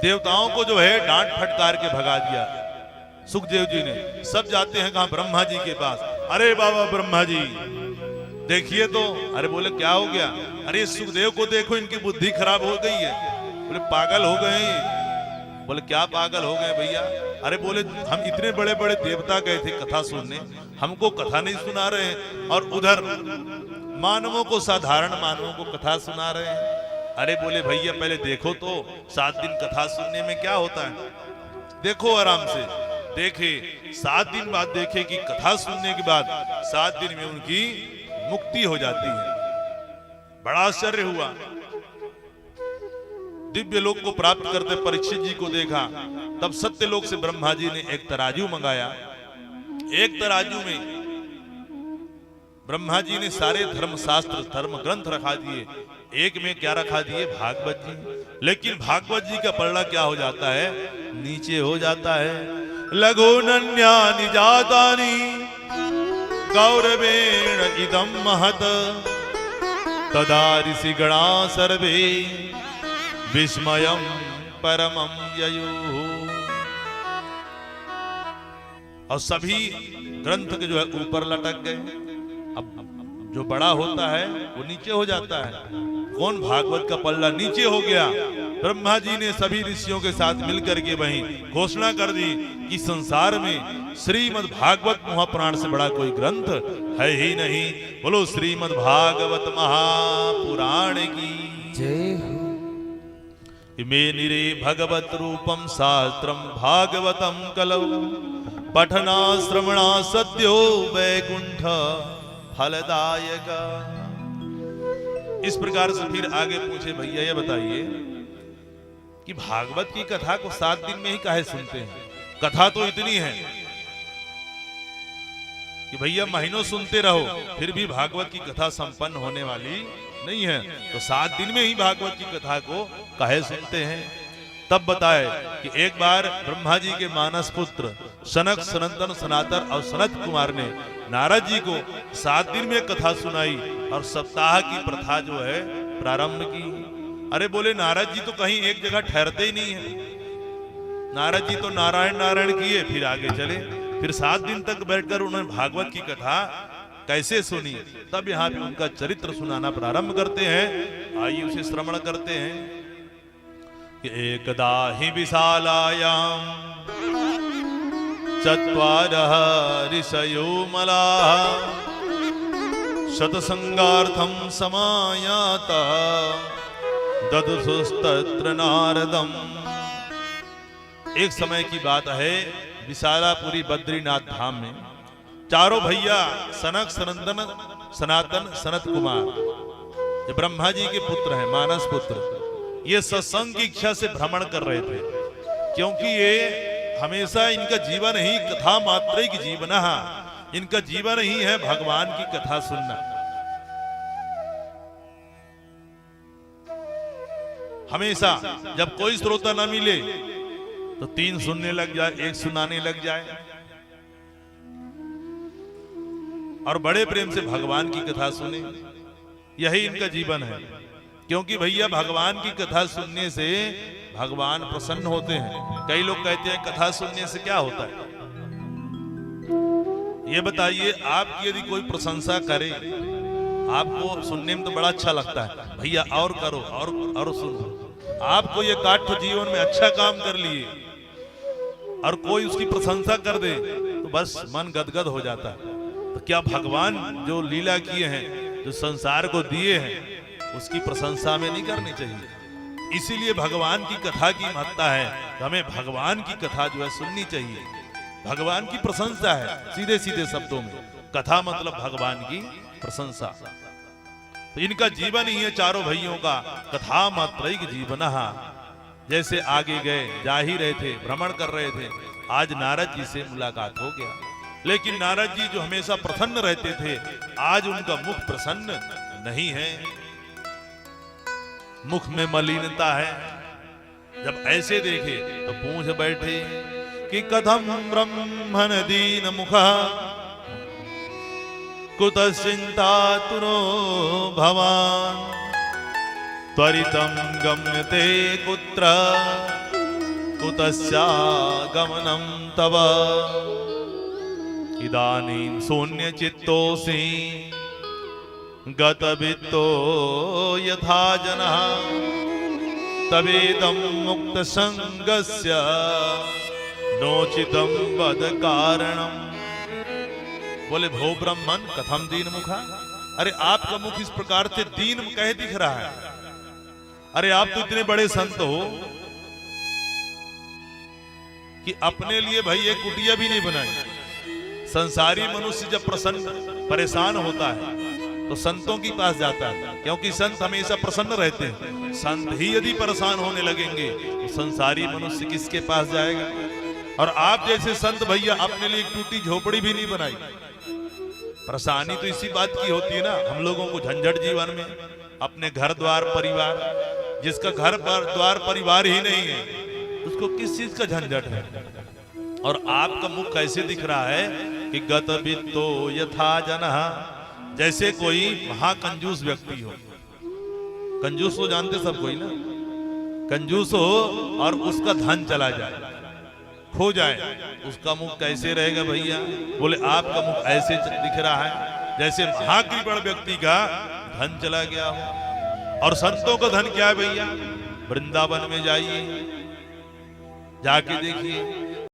देवताओं को जो है डांट फटकार के भगा दिया सुखदेव जी ने। सब जाते हैं कहां? ब्रह्मा जी के पास। अरे बाबा ब्रह्मा जी देखिए तो। अरे बोले क्या हो गया? अरे सुखदेव को देखो, इनकी बुद्धि खराब हो गई है। बोले पागल हो गए ये। बोले क्या पागल हो गए भैया? अरे बोले हम इतने बड़े बड़े देवता गए थे कथा सुनने, हमको कथा नहीं सुना रहे हैं, और उधर मानवों को, साधारण मानवों को कथा सुना रहे हैं। अरे बोले भैया पहले देखो तो 7 दिन कथा सुनने में क्या होता है, देखो आराम से। देखे 7 दिन बाद देखे कि कथा सुनने के बाद 7 दिन में उनकी मुक्ति हो जाती है। बड़ा आश्चर्य हुआ। दिव्य लोक को प्राप्त करते परीक्षित जी को देखा, तब सत्य लोक से ब्रह्मा जी ने एक तराजू मंगाया। एक तराजू में ब्रह्मा जी ने सारे धर्म शास्त्र, धर्म ग्रंथ रखा दिए, एक में क्या रखा दिए? भागवत जी। लेकिन भागवत जी का पलड़ा क्या हो जाता है? नीचे हो जाता है। लघुनन्यानि जातानि गौरवेण इदं महत तदा ऋषिगणा सर्वे विस्मयं परमं ययुः। और सभी ग्रंथ के जो है ऊपर लटक गए। अब जो बड़ा होता है वो नीचे हो जाता है। कौन? भागवत का पल्ला नीचे हो गया। ब्रह्मा जी ने सभी ऋषियों के साथ मिलकर के वहीं घोषणा कर दी कि संसार में श्रीमद् भागवत महापुराण से बड़ा कोई ग्रंथ है ही नहीं। बोलो श्रीमद् भागवत महापुराण की जय हो। इमे निरे भगवत रूपम शास्त्रम भागवतम कलौ पठना श्रवणा सद्यो वैकुंठ फलदायक। इस प्रकार से फिर आगे पूछे, भैया ये बताइए कि भागवत की कथा को 7 दिन में ही काहे सुनते हैं? कथा तो इतनी है कि भैया महीनों सुनते रहो, फिर भी भागवत की कथा संपन्न होने वाली नहीं है। तो 7 दिन में ही भागवत की कथा को काहे सुनते हैं? तब बताए कि एक बार ब्रह्मा जी के मानस पुत्र सनक, सनंदन, सनातन और सनत कुमार ने नारद जी को 7 दिन में कथा सुनाई और सप्ताह की प्रथा जो है प्रारंभ की। अरे बोले नारद जी तो कहीं एक जगह ठहरते ही नहीं है। नारद जी तो नारायण नारायण किए, फिर आगे चले, फिर 7 दिन तक बैठकर उन्होंने भागवत की कथा कैसे सुनी। तब यहाँ पे उनका चरित्र सुनाना प्रारंभ करते हैं। आइए उसे श्रवण करते हैं। एकदा हि विशालायां चत्वारः ऋषयो मलाः शतसंगार्थं समायाता ददुस्तत्र नारदम्। एक समय की बात है, विशालापुरी बद्रीनाथ धाम में चारों भैया सनक, सनंदन, सनातन, सनत कुमार, ये ब्रह्मा जी के पुत्र हैं, मानस पुत्र, ये सत्संग की इच्छा से भ्रमण कर रहे थे। क्योंकि ये हमेशा इनका जीवन ही कथा मात्र की जीवन है, इनका जीवन ही है भगवान की कथा सुनना। हमेशा जब कोई श्रोता ना मिले तो 3 सुनने लग जाए, 1 सुनाने लग जाए, और बड़े प्रेम से भगवान की कथा सुने। यही इनका जीवन है। क्योंकि भैया भगवान की कथा सुनने से भगवान प्रसन्न होते हैं। कई लोग कहते हैं कथा सुनने से क्या होता है? ये बताइए, आपकी यदि कोई प्रशंसा करे, आपको सुनने में तो बड़ा अच्छा लगता है, भैया और करो और सुनो। आपको ये काठ जीवन में अच्छा काम कर लिए और कोई उसकी प्रशंसा कर दे तो बस मन गदगद हो जाता है। तो क्या भगवान जो लीला किए हैं, जो संसार को दिए हैं, उसकी प्रशंसा में नहीं करनी चाहिए? इसीलिए भगवान की कथा की महत्ता है। हमें भगवान की कथा जो है सुननी चाहिए। भगवान की प्रशंसा है, सीधे सीधे शब्दों में कथा मतलब भगवान की प्रशंसा। तो इनका जीवन ही है चारों भाइयों का कथा मात्रैक जीवन। जैसे आगे गए, जा ही रहे थे, भ्रमण कर रहे थे, आज नारद जी से मुलाकात हो गया। लेकिन नारद जी जो हमेशा प्रसन्न रहते थे, आज उनका मुख प्रसन्न नहीं है, मुख में मलिनता है। जब ऐसे देखे तो पूछ बैठे कि कथम ब्रह्मण दीन मुखा कुतश्चिंतातुरो भवान् त्वरितं गम्यते कुत्र कुतस्यागमनं तव इदानीं शून्य चित्तोऽसि गतवित्तो यथा जनः तवेदं मुक्त संगस्य नोचितं वद कारणम। बोले भो ब्रह्मन कथम दीन मुखा, अरे आपका मुख इस प्रकार से दीन कह दिख रहा है। अरे आप तो इतने बड़े संत हो कि अपने लिए भाई एक कुटिया भी नहीं बनाई। संसारी मनुष्य जब प्रसन्न परेशान होता है तो संतों के पास जाता है, क्योंकि संत हमेशा प्रसन्न रहते हैं। संत ही यदि परेशान होने लगेंगे तो संसारी मनुष्य किसके पास जाएगा। और आप जैसे संत भैया अपने लिए एक टूटी झोपड़ी भी नहीं बनाई। परेशानी तो इसी बात की होती है ना, हम लोगों को झंझट जीवन में, अपने घर द्वार परिवार। जिसका घर द्वार परिवार ही नहीं है उसको किस चीज का झंझट है। और आपका मुख कैसे दिख रहा है कि गत वित्तो यथा जनः, जैसे कोई महाकंजूस व्यक्ति हो। कंजूस हो जानते सब कोई ना, कंजूस हो और उसका धन चला जाए, खो जाए, उसका मुख कैसे रहेगा भैया। बोले आपका मुख ऐसे दिख रहा है जैसे महाकृपण व्यक्ति का धन चला गया हो। और संतों का धन क्या है भैया, वृंदावन में जाइए, जाके देखिए